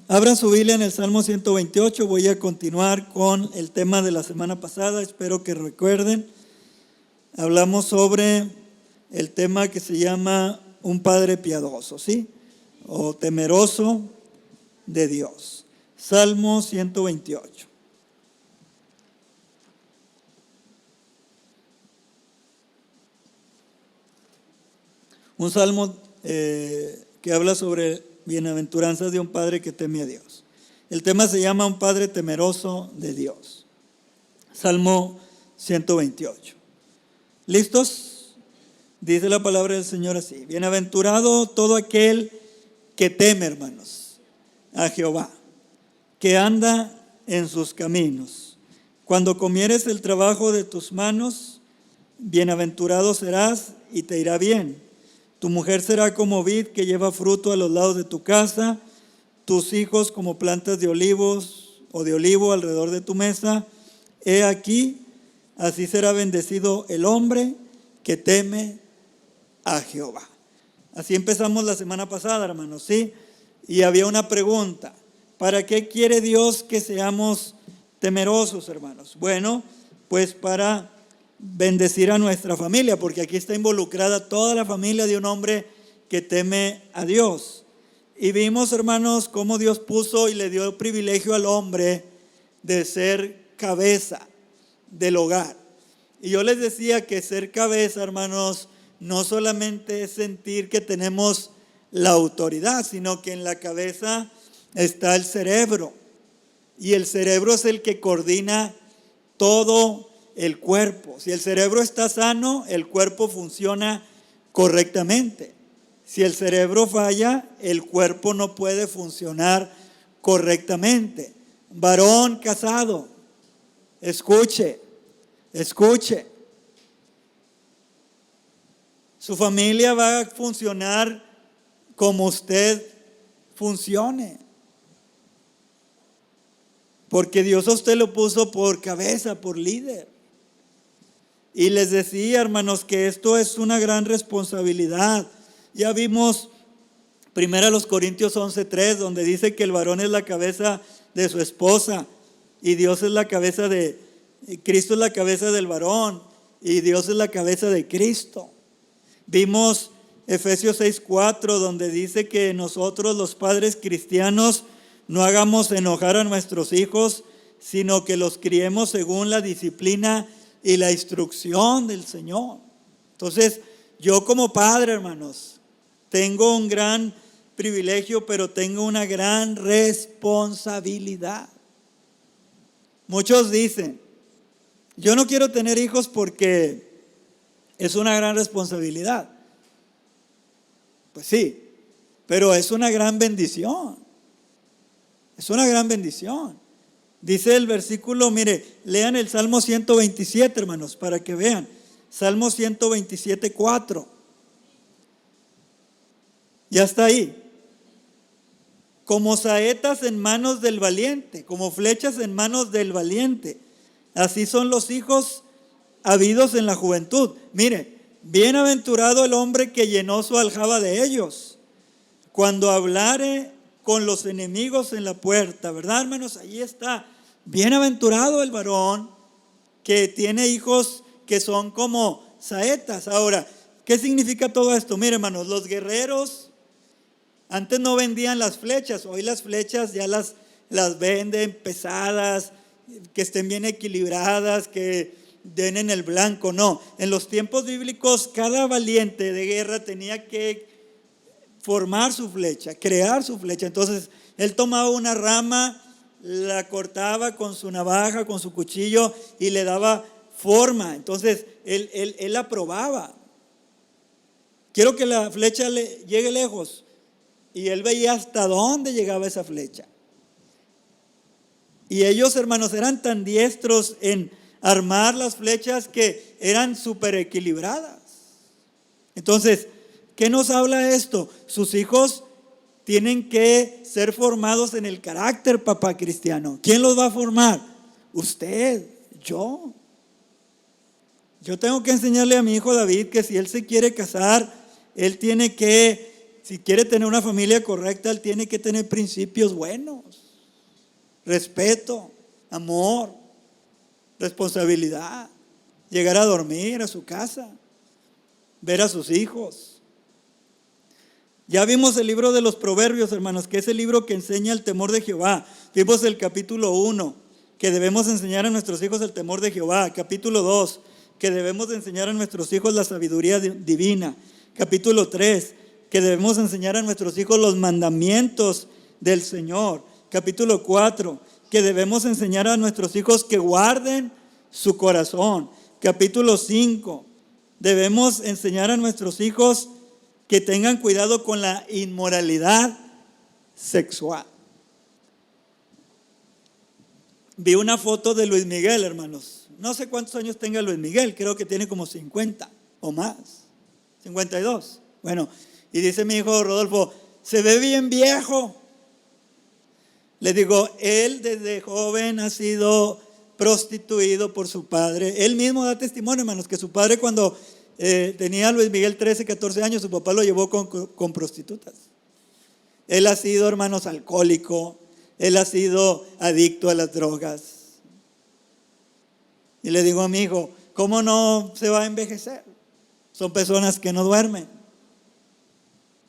Abran su Biblia en el Salmo 128. Voy a continuar con el tema de la semana pasada. Espero que recuerden. Hablamos sobre el tema que se llama un padre piadoso, ¿sí? O temeroso de Dios. Salmo 128. Un salmo que habla sobre bienaventuranzas de un padre que teme a Dios. El tema se llama un padre temeroso de Dios. Salmo 128. ¿Listos? Dice la palabra del Señor así: bienaventurado todo aquel que teme, hermanos, a Jehová, que anda en sus caminos. Cuando comieres el trabajo de tus manos, bienaventurado serás y te irá bien. Tu mujer será como vid que lleva fruto a los lados de tu casa, tus hijos como plantas de olivos o de olivo alrededor de tu mesa. He aquí, así será bendecido el hombre que teme a Jehová. Así empezamos la semana pasada, hermanos, ¿sí? Y había una pregunta: ¿para qué quiere Dios que seamos temerosos, hermanos? Bueno, pues para bendecir a nuestra familia, porque aquí está involucrada toda la familia de un hombre que teme a Dios. Y vimos, hermanos, cómo Dios puso y le dio el privilegio al hombre de ser cabeza del hogar. Y yo les decía que ser cabeza, hermanos, no solamente es sentir que tenemos la autoridad, sino que en la cabeza está el cerebro. Y el cerebro es el que coordina todo el cuerpo. Si el cerebro está sano, el cuerpo funciona correctamente. Si el cerebro falla, el cuerpo no puede funcionar correctamente. Varón casado, escuche. Su familia va a funcionar como usted funcione, porque Dios a usted lo puso por cabeza, por líder. Y les decía, hermanos, que esto es una gran responsabilidad. Ya vimos 1 Corintios 11:3, donde dice que el varón es la cabeza de su esposa y Dios es la cabeza de Cristo, es la cabeza del varón y Dios es la cabeza de Cristo. Vimos Efesios 6:4, donde dice que nosotros, los padres cristianos, no hagamos enojar a nuestros hijos, sino que los criemos según la disciplina y la instrucción del Señor. Entonces, yo como padre, hermanos, tengo un gran privilegio, pero tengo una gran responsabilidad. Muchos dicen: yo no quiero tener hijos porque es una gran responsabilidad. Pues sí, pero es una gran bendición. Es una gran bendición. Dice el versículo, mire, lean el Salmo 127, hermanos, para que vean. Salmo 127:4. Ya está ahí. Como saetas en manos del valiente, como flechas en manos del valiente, así son los hijos habidos en la juventud. Mire, bienaventurado el hombre que llenó su aljaba de ellos, cuando hablare con los enemigos en la puerta, ¿verdad, hermanos? Ahí está. Bienaventurado el varón que tiene hijos que son como saetas. Ahora, ¿qué significa todo esto? Mire, hermanos, los guerreros antes no vendían las flechas. Hoy las flechas ya las venden pesadas, que estén bien equilibradas, que den en el blanco. No, en los tiempos bíblicos cada valiente de guerra tenía que formar su flecha, crear su flecha. Entonces él tomaba una rama, la cortaba con su navaja, con su cuchillo y le daba forma. Entonces él la probaba. Quiero que la flecha llegue lejos, y él veía hasta dónde llegaba esa flecha. Y ellos, hermanos, eran tan diestros en armar las flechas que eran súper equilibradas. Entonces, ¿qué nos habla esto? Sus hijos tienen que ser formados en el carácter, papá cristiano. ¿Quién los va a formar? Usted, yo. Yo tengo que enseñarle a mi hijo David que si él se quiere casar, él tiene que si quiere tener una familia correcta, él tiene que tener principios buenos, respeto, amor, responsabilidad, llegar a dormir a su casa, ver a sus hijos. Ya vimos el libro de los Proverbios, hermanos, que es el libro que enseña el temor de Jehová. Vimos el capítulo 1, que debemos enseñar a nuestros hijos el temor de Jehová. Capítulo 2, que debemos enseñar a nuestros hijos la sabiduría divina. Capítulo 3, que debemos enseñar a nuestros hijos los mandamientos del Señor. Capítulo 4, que debemos enseñar a nuestros hijos que guarden su corazón. Capítulo 5, debemos enseñar a nuestros hijos que tengan cuidado con la inmoralidad sexual. Vi una foto de Luis Miguel, hermanos. No sé cuántos años tenga Luis Miguel, creo que tiene como 50 o más, 52. Bueno, y dice mi hijo Rodolfo, se ve bien viejo. Le digo, él desde joven ha sido prostituido por su padre. Él mismo da testimonio, hermanos, que su padre cuando tenía a Luis Miguel 13, 14 años, su papá lo llevó con prostitutas. Él ha sido, hermanos, alcohólico. Él ha sido adicto a las drogas. Y le digo a mi hijo, ¿cómo no se va a envejecer? Son personas que no duermen.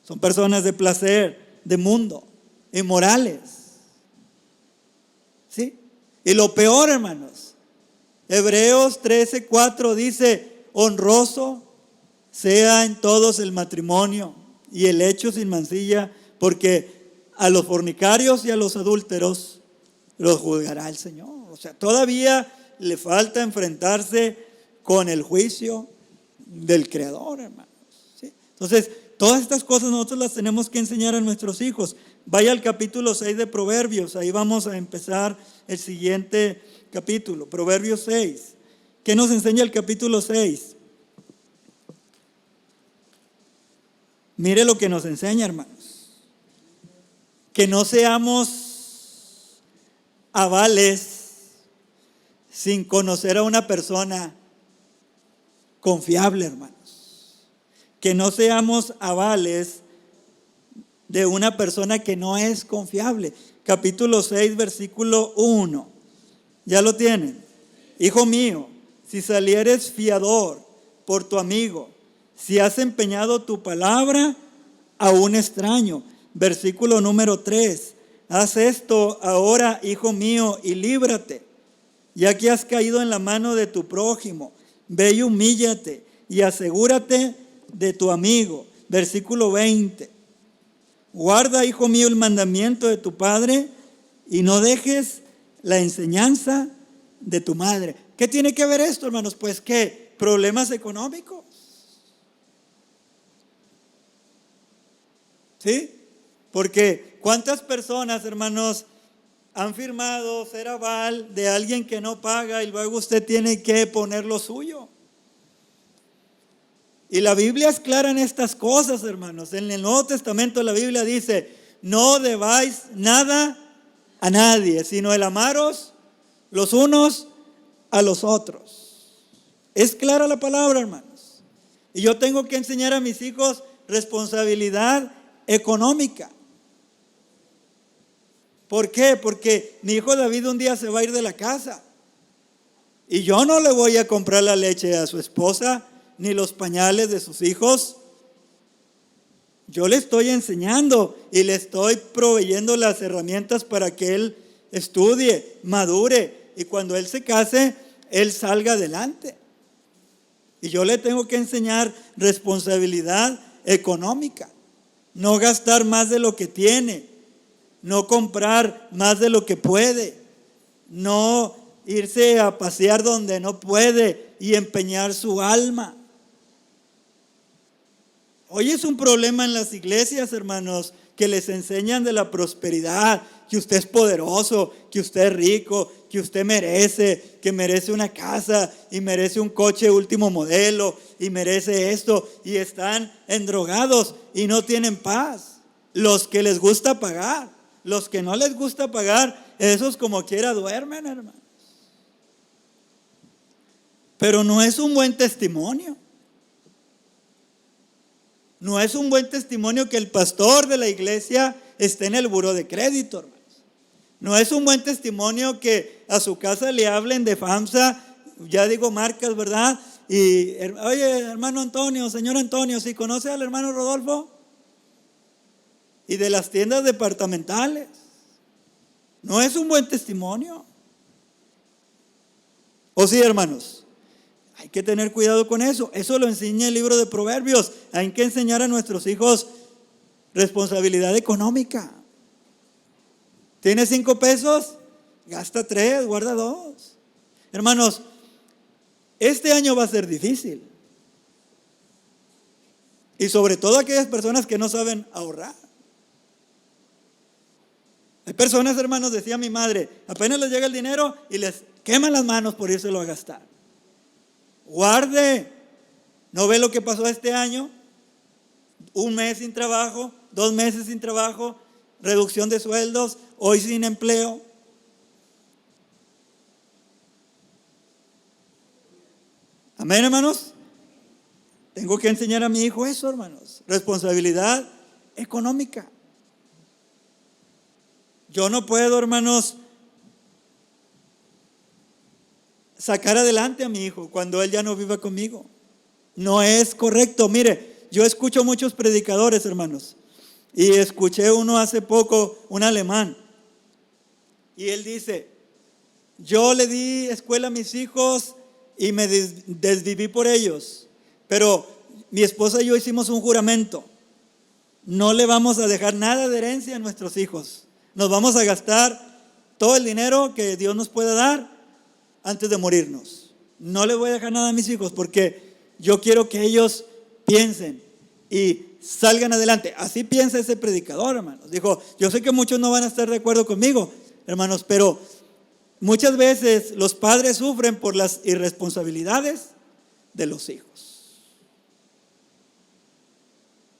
Son personas de placer, de mundo, inmorales. ¿Sí? Y lo peor, hermanos, Hebreos 13:4 dice, honroso sea en todos el matrimonio y el hecho sin mancilla, porque a los fornicarios y a los adúlteros los juzgará el Señor. O sea, todavía le falta enfrentarse con el juicio del Creador, hermanos. ¿Sí? Entonces, todas estas cosas nosotros las tenemos que enseñar a nuestros hijos. Vaya al capítulo 6 de Proverbios, ahí vamos a empezar el siguiente capítulo, Proverbios 6. ¿Qué nos enseña el capítulo 6? Mire lo que nos enseña, hermanos. Que no seamos avales sin conocer a una persona confiable, hermanos. Que no seamos avales de una persona que no es confiable. Capítulo 6, versículo 1. ¿Ya lo tienen? Hijo mío, si salieres fiador por tu amigo, si has empeñado tu palabra a un extraño. Versículo número 3. Haz esto ahora, hijo mío, y líbrate, ya que has caído en la mano de tu prójimo. Ve y humíllate y asegúrate de tu amigo. Versículo 20. Guarda, hijo mío, el mandamiento de tu padre y no dejes la enseñanza de tu madre. ¿Qué tiene que ver esto, hermanos? Pues que problemas económicos. ¿Sí? Porque ¿cuántas personas, hermanos, han firmado ser aval de alguien que no paga y luego usted tiene que poner lo suyo? Y la Biblia es clara en estas cosas, hermanos. En el Nuevo Testamento la Biblia dice, no debáis nada a nadie, sino el amaros los unos a los otros. Es clara la palabra, hermanos. Y yo tengo que enseñar a mis hijos responsabilidad económica. ¿Por qué? Porque mi hijo David un día se va a ir de la casa y yo no le voy a comprar la leche a su esposa ni los pañales de sus hijos. Yo le estoy enseñando y le estoy proveyendo las herramientas para que él estudie, madure y cuando él se case, él salga adelante. Y yo le tengo que enseñar responsabilidad económica. No gastar más de lo que tiene, no comprar más de lo que puede, no irse a pasear donde no puede y empeñar su alma. Hoy es un problema en las iglesias, hermanos, que les enseñan de la prosperidad, que usted es poderoso, que usted es rico, que usted merece, que merece una casa y merece un coche último modelo y merece esto, y están endrogados y no tienen paz. Los que les gusta pagar, los que no les gusta pagar, esos como quiera duermen, hermanos. Pero no es un buen testimonio. No es un buen testimonio que el pastor de la iglesia esté en el buró de crédito, hermanos. No es un buen testimonio que a su casa le hablen de FAMSA, ya digo marcas, ¿verdad? Y, oye, hermano Antonio, señor Antonio, ¿sí conoce al hermano Rodolfo? Y de las tiendas departamentales. No es un buen testimonio. ¿O sí, hermanos? Hay que tener cuidado con eso. Eso lo enseña el libro de Proverbios. Hay que enseñar a nuestros hijos responsabilidad económica. ¿Tienes 5 pesos? Gasta 3, guarda 2. Hermanos, este año va a ser difícil. Y sobre todo aquellas personas que no saben ahorrar. Hay personas, hermanos, decía mi madre, apenas les llega el dinero y les queman las manos por írselo a gastar. Guarde. ¿No ve lo que pasó este año? 1 mes sin trabajo, 2 meses sin trabajo, reducción de sueldos, hoy sin empleo. Amén, hermanos. Tengo que enseñar a mi hijo eso, hermanos. Responsabilidad económica. Yo no puedo, hermanos, sacar adelante a mi hijo cuando él ya no viva conmigo. No es correcto. Mire, yo escucho muchos predicadores, hermanos, y escuché uno hace poco, un alemán, y él dice: yo le di escuela a mis hijos y me desviví por ellos, pero mi esposa y yo hicimos un juramento: no le vamos a dejar nada de herencia a nuestros hijos. Nos vamos a gastar todo el dinero que Dios nos pueda dar antes de morirnos. No les voy a dejar nada a mis hijos porque yo quiero que ellos piensen y salgan adelante. Así piensa ese predicador, hermanos. Dijo: yo sé que muchos no van a estar de acuerdo conmigo, hermanos, pero muchas veces los padres sufren por las irresponsabilidades de los hijos.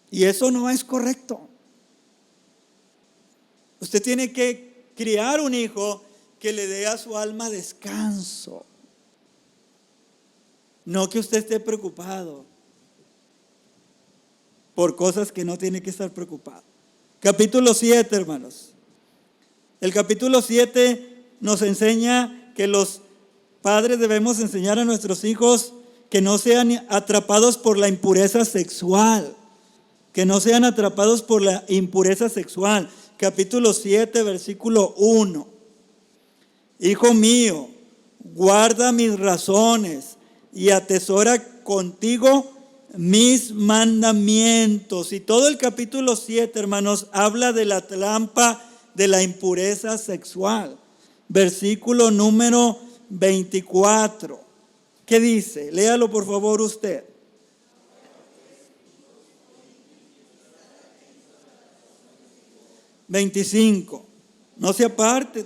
Y eso no es correcto. Usted tiene que criar un hijo que le dé a su alma descanso. No que usted esté preocupado por cosas que no tiene que estar preocupado. Capítulo 7, hermanos. El capítulo 7 nos enseña que los padres debemos enseñar a nuestros hijos que no sean atrapados por la impureza sexual. Que no sean atrapados por la impureza sexual. Capítulo 7, versículo 1. Hijo mío, guarda mis razones y atesora contigo mis mandamientos. Y todo el capítulo 7, hermanos, habla de la trampa de la impureza sexual. Versículo número 24. ¿Qué dice? Léalo por favor usted. 25. No se aparte.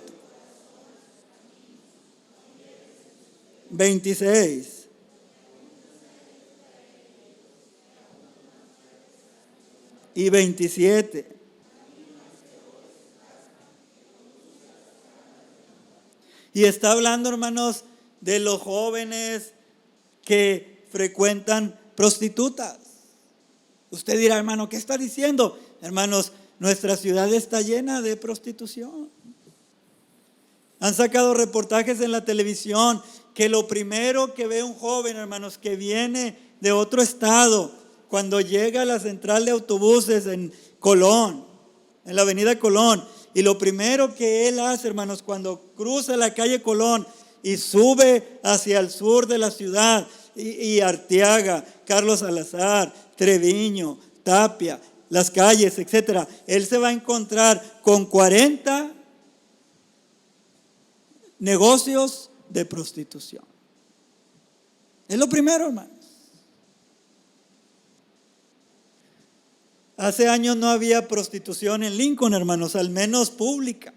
26. Y 27. Y está hablando, hermanos, de los jóvenes que frecuentan prostitutas. Usted dirá: hermano, ¿qué está diciendo? Hermanos, nuestra ciudad está llena de prostitución. Han sacado reportajes en la televisión que lo primero que ve un joven, hermanos, que viene de otro estado, cuando llega a la central de autobuses en Colón, en la avenida Colón, y lo primero que él hace, hermanos, cuando cruza la calle Colón y sube hacia el sur de la ciudad, y Arteaga, Carlos Salazar, Treviño, Tapia, las calles, etcétera, él se va a encontrar con 40 negocios de prostitución. Es lo primero, hermanos. Hace años no había prostitución en Lincoln, hermanos, al menos pública.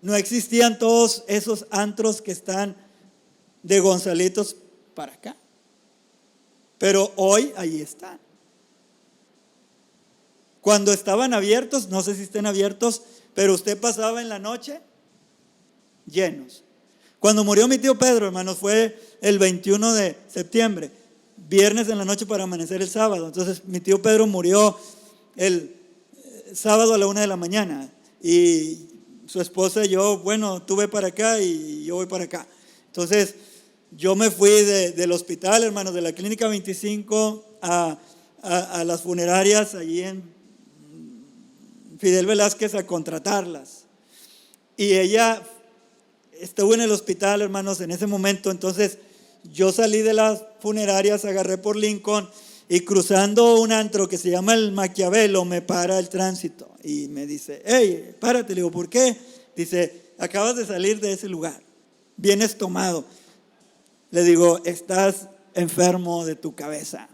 No existían todos esos antros que están de Gonzalitos para acá. Pero hoy ahí están. Cuando estaban abiertos, no sé si estén abiertos, pero usted pasaba en la noche llenos. Cuando murió mi tío Pedro, hermanos, fue el 21 de septiembre. viernes en la noche para amanecer el sábado. Entonces mi tío Pedro murió el sábado a la 1 de la mañana y su esposa y yo, bueno, tú ve para acá y yo voy para acá. Entonces yo me fui del hospital, hermanos, de la Clínica 25 a las funerarias allí en Fidel Velázquez a contratarlas. Y ella estuvo en el hospital, hermanos, en ese momento. Entonces yo salí de las funerarias, agarré por Lincoln y cruzando un antro que se llama el Maquiavelo, me para el tránsito y me dice, hey, párate. Le digo, ¿por qué? Dice, acabas de salir de ese lugar, vienes tomado. Le digo, estás enfermo de tu cabeza.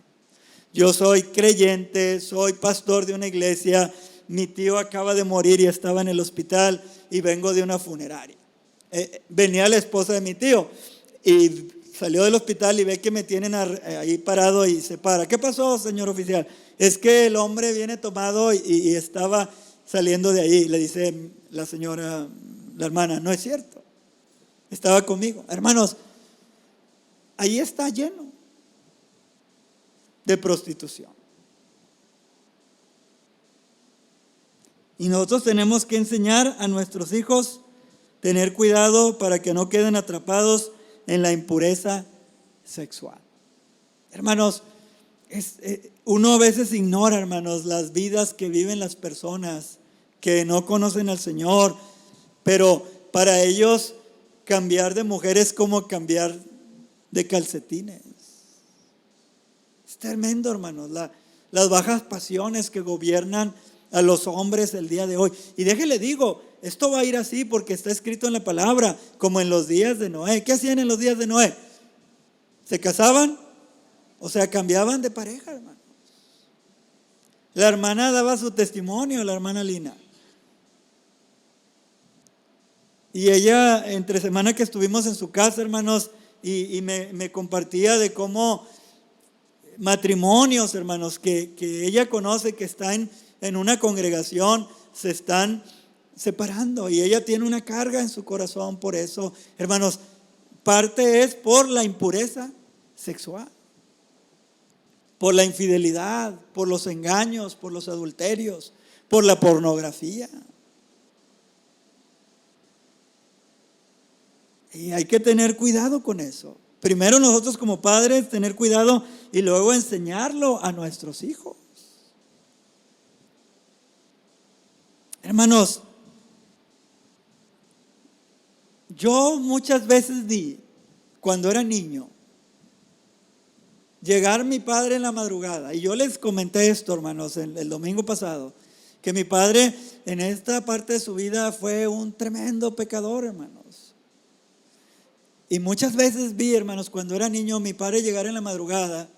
Yo soy creyente, soy pastor de una iglesia, mi tío acaba de morir y estaba en el hospital y vengo de una funeraria. Venía la esposa de mi tío y salió del hospital y ve que me tienen ahí parado y se para. ¿Qué pasó, señor oficial? Es que el hombre viene tomado y estaba saliendo de ahí. Le dice la señora, la hermana, no es cierto, estaba conmigo. Hermanos, ahí está lleno de prostitución. Y nosotros tenemos que enseñar a nuestros hijos tener cuidado para que no queden atrapados en la impureza sexual. Hermanos, uno a veces ignora, hermanos, las vidas que viven las personas que no conocen al Señor, pero para ellos cambiar de mujer es como cambiar de calcetines. Es tremendo, hermanos, las bajas pasiones que gobiernan a los hombres el día de hoy. Y déjele digo, esto va a ir así porque está escrito en la palabra, como en los días de Noé. ¿Qué hacían en los días de Noé? ¿Se casaban? O sea, cambiaban de pareja, hermanos. La hermana daba su testimonio, la hermana Lina. Y ella, entre semana que estuvimos en su casa, hermanos, y me compartía de cómo matrimonios, hermanos, que ella conoce, que están en una congregación, se están separando y ella tiene una carga en su corazón por eso. Hermanos, parte es por la impureza sexual, por la infidelidad, por los engaños, por los adulterios, por la pornografía. Y hay que tener cuidado con eso. Primero nosotros como padres tener cuidado y luego enseñarlo a nuestros hijos. Hermanos, yo muchas veces vi, cuando era niño, llegar mi padre en la madrugada. Y yo les comenté esto, hermanos, el domingo pasado, que mi padre en esta parte de su vida fue un tremendo pecador, hermanos. Y muchas veces vi, hermanos, cuando era niño, mi padre llegar en la madrugada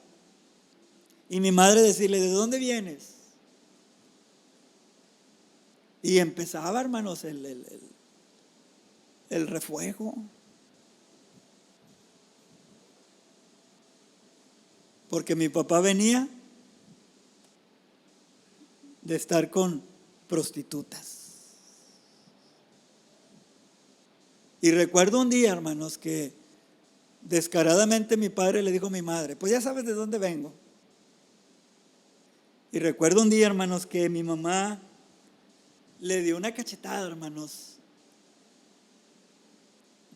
y mi madre decirle, ¿de dónde vienes? Y empezaba, hermanos, el refuego. Porque mi papá venía de estar con prostitutas. Y recuerdo un día, hermanos, que descaradamente mi padre le dijo a mi madre, pues ya sabes de dónde vengo. Y recuerdo un día, hermanos, que mi mamá le dio una cachetada, hermanos.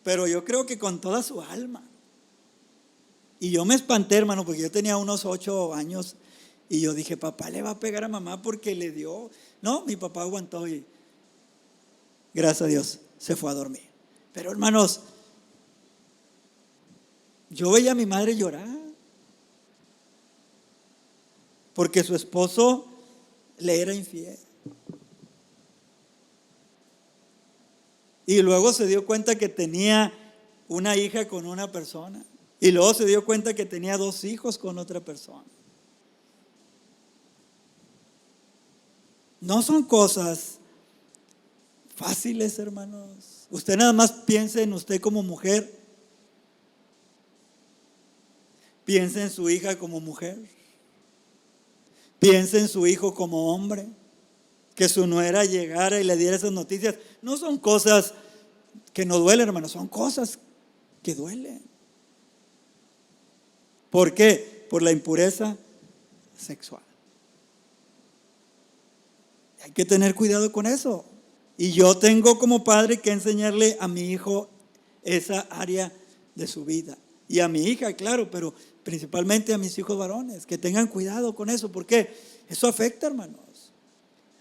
Pero yo creo que con toda su alma. Y yo me espanté, hermano, porque yo tenía unos 8 años. Y yo dije, papá le va a pegar a mamá porque le dio. No, mi papá aguantó y gracias a Dios se fue a dormir. Pero hermanos, yo veía a mi madre llorar porque su esposo le era infiel. Y luego se dio cuenta que tenía una hija con una persona. Y luego se dio cuenta que tenía 2 hijos con otra persona. No son cosas fáciles, hermanos. Usted nada más piense en usted como mujer. Piense en su hija como mujer. Piense en su hijo como hombre. Que su nuera llegara y le diera esas noticias. No son cosas que no duelen, hermanos. Son cosas que duelen. ¿Por qué? Por la impureza sexual. Hay que tener cuidado con eso. Y yo tengo como padre que enseñarle a mi hijo esa área de su vida. Y a mi hija, claro, pero principalmente a mis hijos varones, que tengan cuidado con eso, porque eso afecta, hermanos.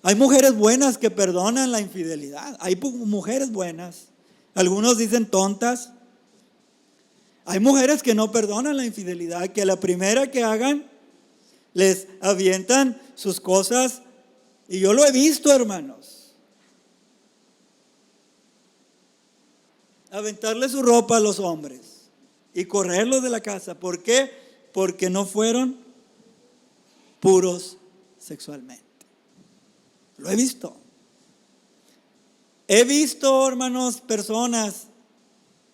Hay mujeres buenas que perdonan la infidelidad. Hay mujeres buenas. Algunos dicen tontas. Hay mujeres que no perdonan la infidelidad, que a la primera que hagan, les avientan sus cosas. Y yo lo he visto, hermanos. Aventarle su ropa a los hombres y correrlos de la casa. ¿Por qué? Porque no fueron puros sexualmente. Lo he visto. He visto, hermanos, personas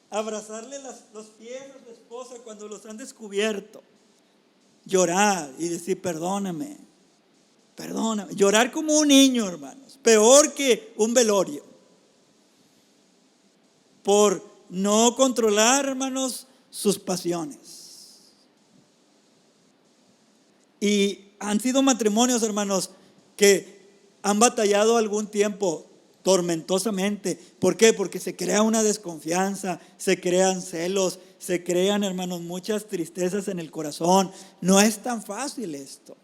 abrazarle los pies a su esposa cuando los han descubierto. Llorar y decir, perdóname. Llorar como un niño, hermanos. Peor que un velorio. Por no controlar, hermanos, sus pasiones. Y han sido matrimonios, hermanos, que han batallado algún tiempo tormentosamente. ¿Por qué? Porque se crea una desconfianza, se crean celos, se crean, hermanos, muchas tristezas en el corazón. No es tan fácil esto.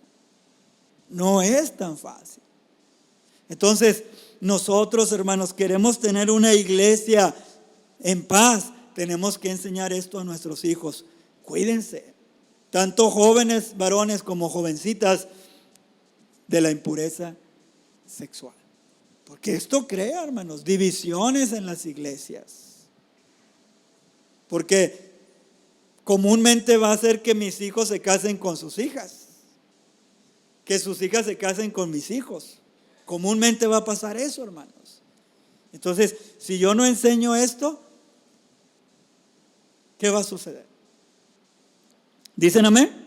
No es tan fácil. Entonces, nosotros, hermanos, queremos tener una iglesia en paz. Tenemos que enseñar esto a nuestros hijos. Cuídense, tanto jóvenes varones como jovencitas, de la impureza sexual. Porque esto crea, hermanos, divisiones en las iglesias. Porque comúnmente va a hacer que mis hijos se casen con sus hijas, que sus hijas se casen con mis hijos. Comúnmente va a pasar eso, hermanos. Entonces, si yo no enseño esto, ¿qué va a suceder? ¿Dicen amén?